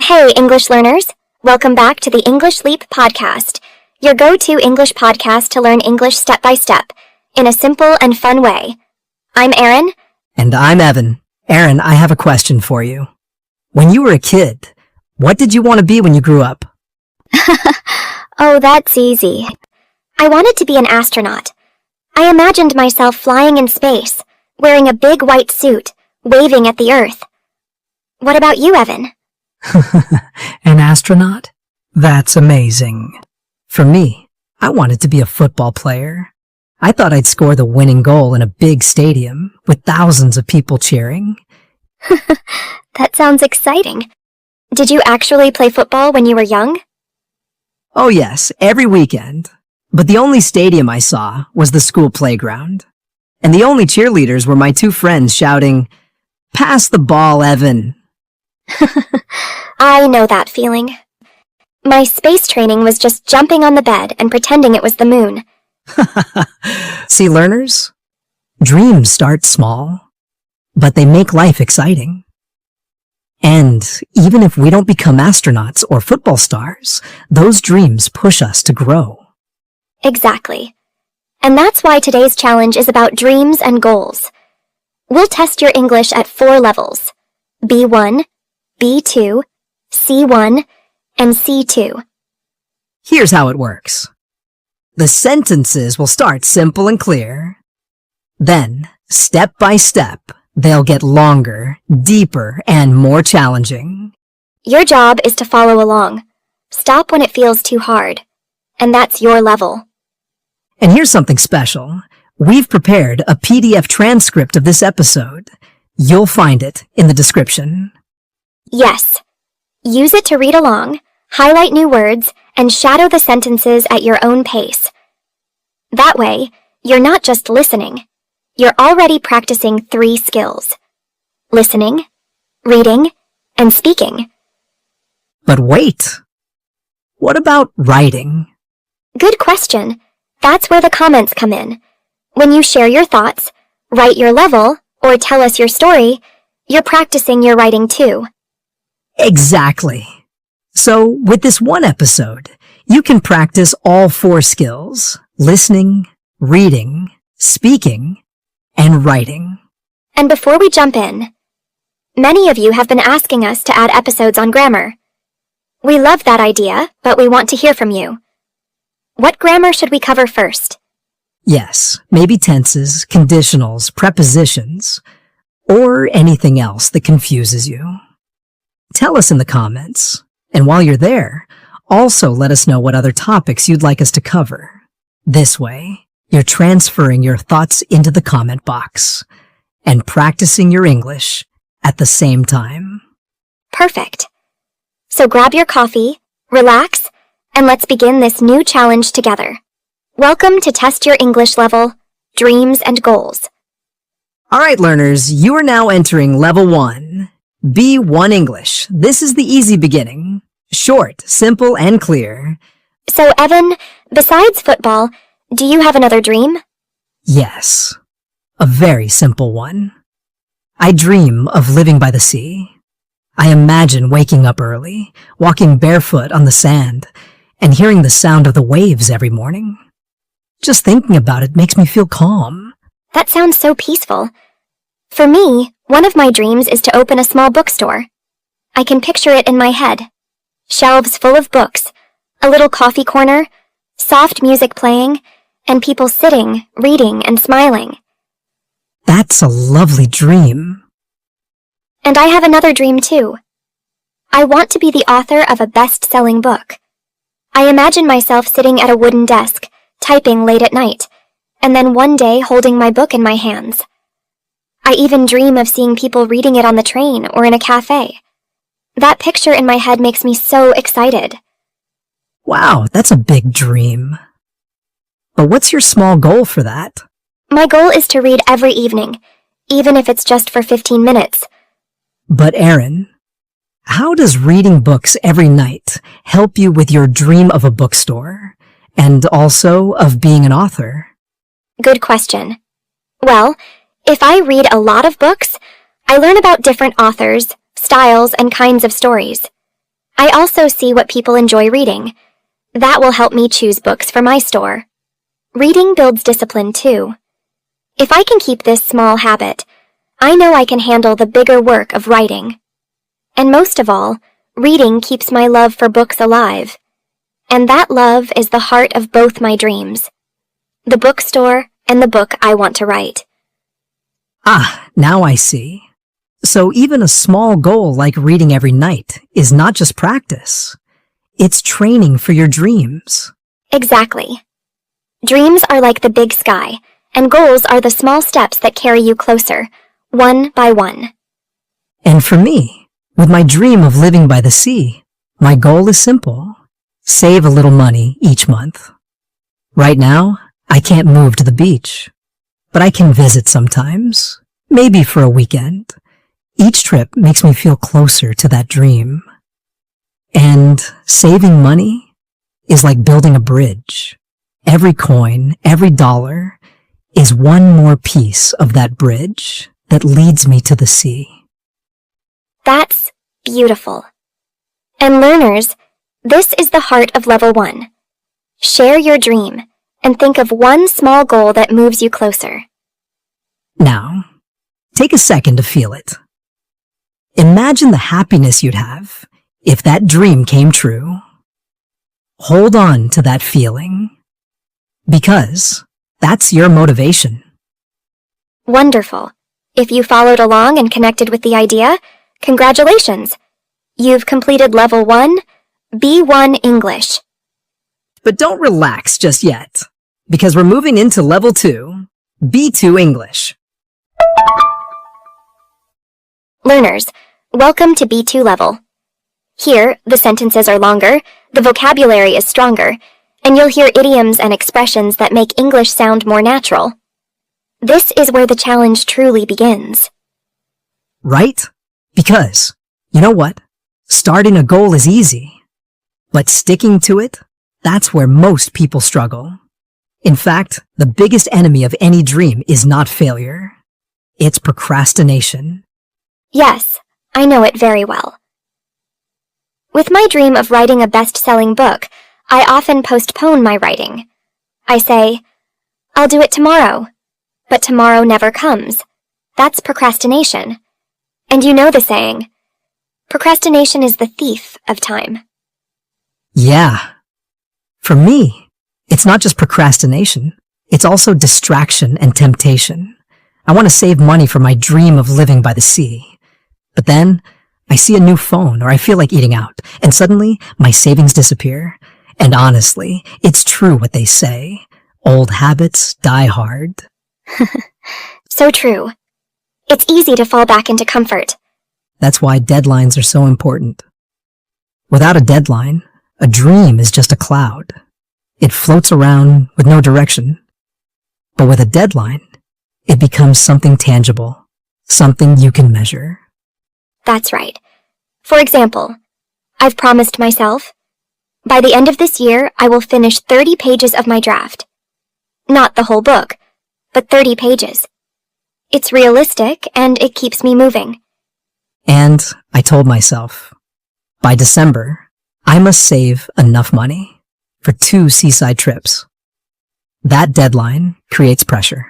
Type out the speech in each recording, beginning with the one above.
Hey, English learners! Welcome back to the English Leap podcast, your go-to English podcast to learn English step by step, in a simple and fun way. I'm Erin. And I'm Evan. Erin, I have a question for you. When you were a kid, what did you want to be when you grew up? Oh, that's easy. I wanted to be an astronaut. I imagined myself flying in space, wearing a big white suit, waving at the Earth. What about you, Evan? An astronaut? That's amazing. For me, I wanted to be a football player. I thought I'd score the winning goal in a big stadium with thousands of people cheering. That sounds exciting. Did you actually play football when you were young? Oh yes, every weekend. But the only stadium I saw was the school playground. And the only cheerleaders were my two friends shouting, "Pass the ball, Evan." I know that feeling. My space training was just jumping on the bed and pretending it was the moon. See, learners? Dreams start small, but they make life exciting. And even if we don't become astronauts or football stars, those dreams push us to grow. Exactly. And that's why today's challenge is about dreams and goals. We'll test your English at 4 levels: B1, B2, C1, and C2. Here's how it works. The sentences will start simple and clear. Then, step by step, they'll get longer, deeper, and more challenging. Your job is to follow along. Stop when it feels too hard. And that's your level. And here's something special. We've prepared a PDF transcript of this episode. You'll find it in the description. Yes. Use it to read along, highlight new words, and shadow the sentences at your own pace. That way, you're not just listening. You're already practicing 3 skills: listening, reading, and speaking. But wait! What about writing? Good question. That's where the comments come in. When you share your thoughts, write your level, or tell us your story, you're practicing your writing too. Exactly. So, with this one episode, you can practice all 4 skills: listening, reading, speaking, and writing. And before we jump in, many of you have been asking us to add episodes on grammar. We love that idea, but we want to hear from you. What grammar should we cover first? Yes, maybe tenses, conditionals, prepositions, or anything else that confuses you. Tell us in the comments, and while you're there, also let us know what other topics you'd like us to cover. This way, you're transferring your thoughts into the comment box and practicing your English at the same time. Perfect. So grab your coffee, relax, and let's begin this new challenge together. Welcome to Test Your English Level, Dreams and Goals. All right, learners, you are now entering Level 1, B1 English. This is the easy beginning. Short, simple, and clear. So, Evan, besides football, do you have another dream? Yes, a very simple one. I dream of living by the sea. I imagine waking up early, walking barefoot on the sand, and hearing the sound of the waves every morning. Just thinking about it makes me feel calm. That sounds so peaceful. For me, one of my dreams is to open a small bookstore. I can picture it in my head. Shelves full of books, a little coffee corner, soft music playing, and people sitting, reading, and smiling. That's a lovely dream. And I have another dream too. I want to be the author of a best-selling book. I imagine myself sitting at a wooden desk, typing late at night, and then one day holding my book in my hands. I even dream of seeing people reading it on the train or in a cafe. That picture in my head makes me so excited. Wow, that's a big dream. But what's your small goal for that? My goal is to read every evening, even if it's just for 15 minutes. But Erin, how does reading books every night help you with your dream of a bookstore and also of being an author? Good question. Well, if I read a lot of books, I learn about different authors, styles, and kinds of stories. I also see what people enjoy reading. That will help me choose books for my store. Reading builds discipline too. If I can keep this small habit, I know I can handle the bigger work of writing. And most of all, reading keeps my love for books alive. And that love is the heart of both my dreams. The bookstore and the book I want to write. Ah, now I see. So even a small goal like reading every night is not just practice. It's training for your dreams. Exactly. Dreams are like the big sky, and goals are the small steps that carry you closer, one by one. And for me, with my dream of living by the sea, my goal is simple. Save a little money each month. Right now, I can't move to the beach, but I can visit sometimes, maybe for a weekend. Each trip makes me feel closer to that dream. And saving money is like building a bridge. Every coin, every dollar is one more piece of that bridge that leads me to the sea. That's beautiful. And learners, this is the heart of Level 1. Share your dream and think of one small goal that moves you closer. Now, take a second to feel it. Imagine the happiness you'd have if that dream came true. Hold on to that feeling, because that's your motivation. Wonderful. If you followed along and connected with the idea, congratulations. You've completed Level 1, B1 English. But don't relax just yet, because we're moving into Level 2, B2 English. Learners, welcome to B2 level. Here, the sentences are longer, the vocabulary is stronger, and you'll hear idioms and expressions that make English sound more natural. This is where the challenge truly begins. Right? Because, you know what? Starting a goal is easy, but sticking to it, that's where most people struggle. In fact, the biggest enemy of any dream is not failure. It's procrastination. Yes, I know it very well. With my dream of writing a best-selling book, I often postpone my writing. I say, I'll do it tomorrow. But tomorrow never comes. That's procrastination. And you know the saying, procrastination is the thief of time. Yeah. For me, it's not just procrastination. It's also distraction and temptation. I want to save money for my dream of living by the sea. But then, I see a new phone or I feel like eating out, and suddenly my savings disappear. And honestly, it's true what they say. Old habits die hard. So true. It's easy to fall back into comfort. That's why deadlines are so important. Without a deadline, a dream is just a cloud. It floats around with no direction. But with a deadline, it becomes something tangible, something you can measure. That's right. For example, I've promised myself, by the end of this year, I will finish 30 pages of my draft. Not the whole book, but 30 pages. It's realistic and it keeps me moving. And I told myself, by December, I must save enough money for 2 seaside trips. That deadline creates pressure,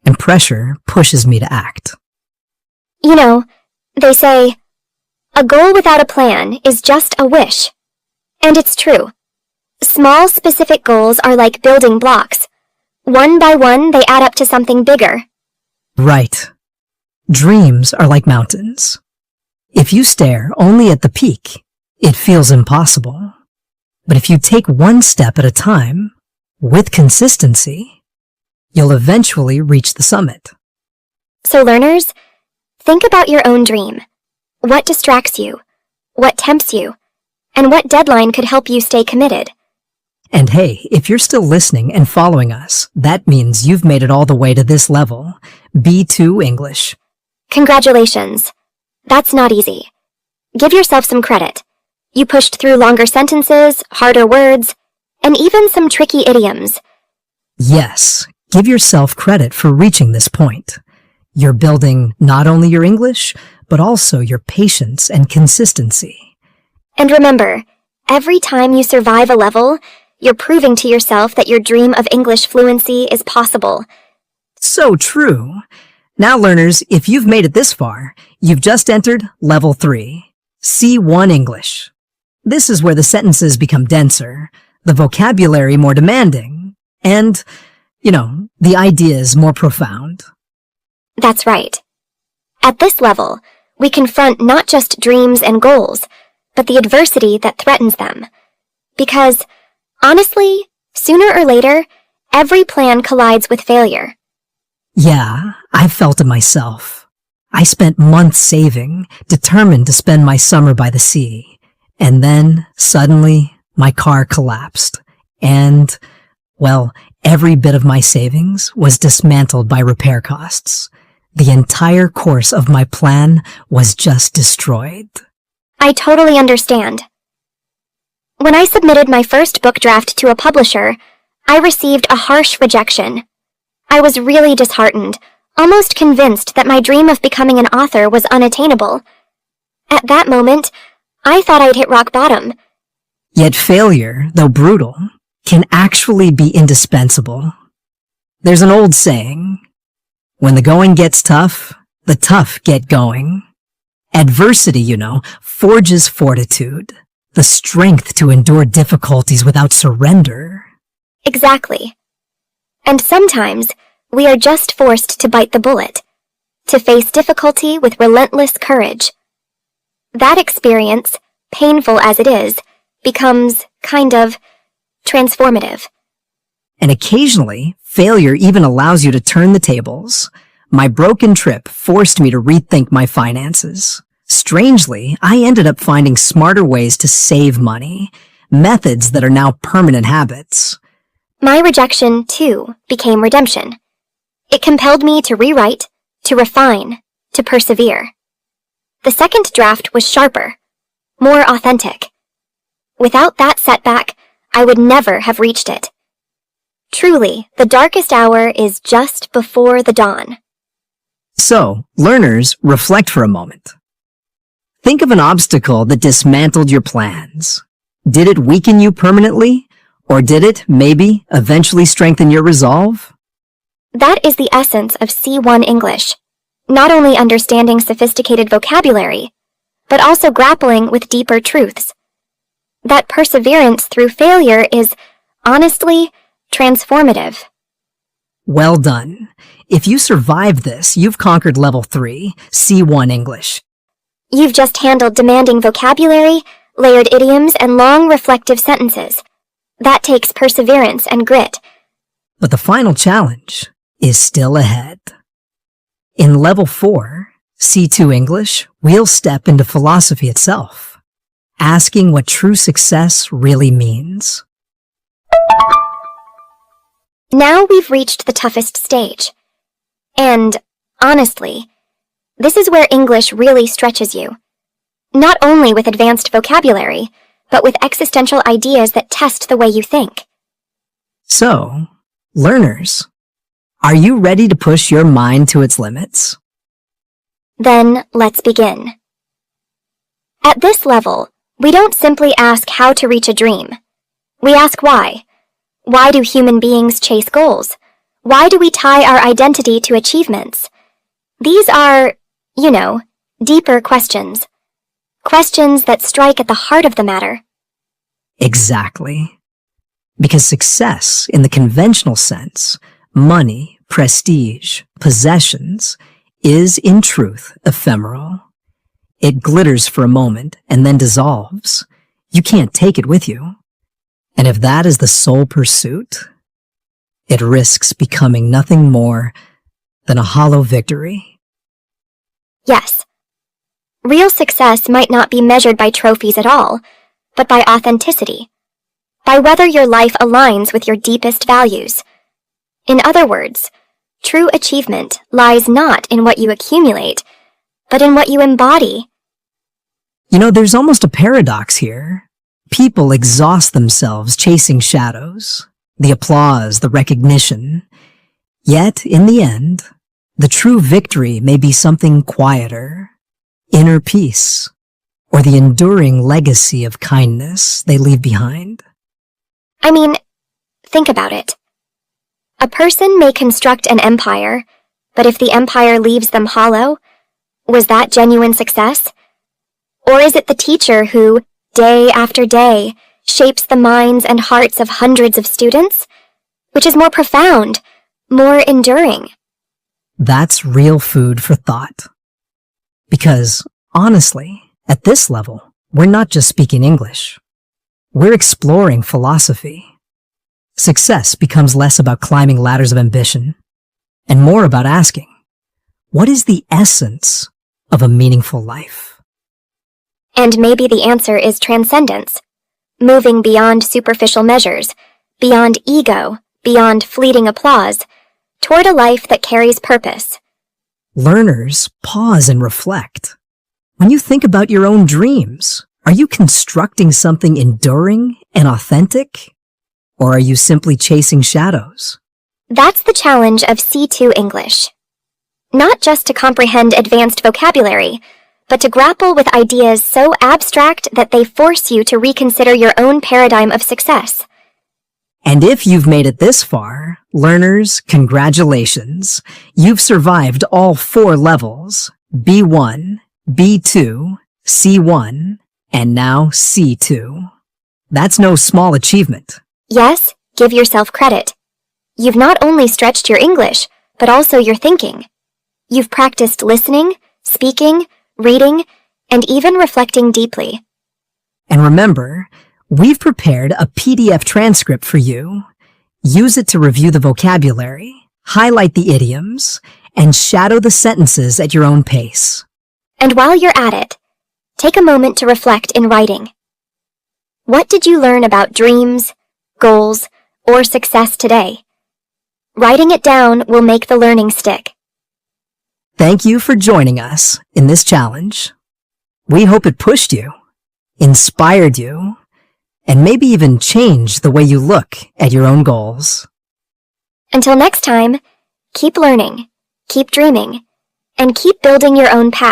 and pressure pushes me to act. You know, they say, a goal without a plan is just a wish. And it's true. Small, specific goals are like building blocks. One by one, they add up to something bigger. Right. Dreams are like mountains. If you stare only at the peak, it feels impossible. But if you take one step at a time, with consistency, you'll eventually reach the summit. So learners, think about your own dream. What distracts you? What tempts you? And what deadline could help you stay committed? And hey, if you're still listening and following us, that means you've made it all the way to this level, B2 English. Congratulations. That's not easy. Give yourself some credit. You pushed through longer sentences, harder words, and even some tricky idioms. Yes, give yourself credit for reaching this point. You're building not only your English, but also your patience and consistency. And remember, every time you survive a level, you're proving to yourself that your dream of English fluency is possible. So true. Now, learners, if you've made it this far, you've just entered Level 3, C1 English. This is where the sentences become denser, the vocabulary more demanding, and, the ideas more profound. That's right. At this level, we confront not just dreams and goals, but the adversity that threatens them. Because, honestly, sooner or later, every plan collides with failure. Yeah, I felt it myself. I spent months saving, determined to spend my summer by the sea. And then, suddenly, my car collapsed. And, well, every bit of my savings was dismantled by repair costs. The entire course of my plan was just destroyed. I totally understand. When I submitted my first book draft to a publisher, I received a harsh rejection. I was really disheartened, almost convinced that my dream of becoming an author was unattainable. At that moment, I thought I'd hit rock bottom. Yet failure, though brutal, can actually be indispensable. There's an old saying, when the going gets tough, the tough get going. Adversity, forges fortitude, the strength to endure difficulties without surrender. Exactly. And sometimes, we are just forced to bite the bullet, to face difficulty with relentless courage. That experience, painful as it is, becomes kind of transformative. And occasionally, failure even allows you to turn the tables. My broken trip forced me to rethink my finances. Strangely, I ended up finding smarter ways to save money, methods that are now permanent habits. My rejection, too, became redemption. It compelled me to rewrite, to refine, to persevere. The second draft was sharper, more authentic. Without that setback, I would never have reached it. Truly, the darkest hour is just before the dawn. So, learners, reflect for a moment. Think of an obstacle that dismantled your plans. Did it weaken you permanently? Or did it, maybe, eventually strengthen your resolve? That is the essence of C1 English. Not only understanding sophisticated vocabulary, but also grappling with deeper truths. That perseverance through failure is, honestly, transformative. Well done. If you survived this, you've conquered Level 3, C1 English. You've just handled demanding vocabulary, layered idioms, and long reflective sentences. That takes perseverance and grit. But the final challenge is still ahead. In Level 4, C2 English, we'll step into philosophy itself, asking what true success really means. Now we've reached the toughest stage. And, honestly, this is where English really stretches you. Not only with advanced vocabulary, but with existential ideas that test the way you think. So, learners, are you ready to push your mind to its limits? Then, let's begin. At this level, we don't simply ask how to reach a dream. We ask why. Why do human beings chase goals? Why do we tie our identity to achievements? These are, deeper questions. Questions that strike at the heart of the matter. Exactly. Because success, in the conventional sense, money, prestige, possessions, is in truth ephemeral. It glitters for a moment and then dissolves. You can't take it with you. And if that is the sole pursuit, it risks becoming nothing more than a hollow victory. Yes. Real success might not be measured by trophies at all, but by authenticity, by whether your life aligns with your deepest values. In other words, true achievement lies not in what you accumulate, but in what you embody. There's almost a paradox here. People exhaust themselves chasing shadows, the applause, the recognition. Yet, in the end, the true victory may be something quieter, inner peace, or the enduring legacy of kindness they leave behind? I mean, think about it. A person may construct an empire, but if the empire leaves them hollow, was that genuine success? Or is it the teacher who, day after day, shapes the minds and hearts of hundreds of students? Which is more profound, more enduring? That's real food for thought. Because, honestly, at this level, we're not just speaking English. We're exploring philosophy. Success becomes less about climbing ladders of ambition and more about asking, what is the essence of a meaningful life? And maybe the answer is transcendence, moving beyond superficial measures, beyond ego, beyond fleeting applause, toward a life that carries purpose. Learners, pause and reflect. When you think about your own dreams, are you constructing something enduring and authentic? Or are you simply chasing shadows? That's the challenge of C2 English. Not just to comprehend advanced vocabulary, but to grapple with ideas so abstract that they force you to reconsider your own paradigm of success. And if you've made it this far, learners, congratulations. You've survived all 4 levels, B1, B2, C1, and now C2. That's no small achievement. Yes, give yourself credit. You've not only stretched your English, but also your thinking. You've practiced listening, speaking, reading, and even reflecting deeply. And remember, we've prepared a PDF transcript for you. Use it to review the vocabulary, highlight the idioms, and shadow the sentences at your own pace. And while you're at it, take a moment to reflect in writing. What did you learn about dreams, goals, or success today? Writing it down will make the learning stick. Thank you for joining us in this challenge. We hope it pushed you, inspired you, and maybe even changed the way you look at your own goals. Until next time, keep learning, keep dreaming, and keep building your own path.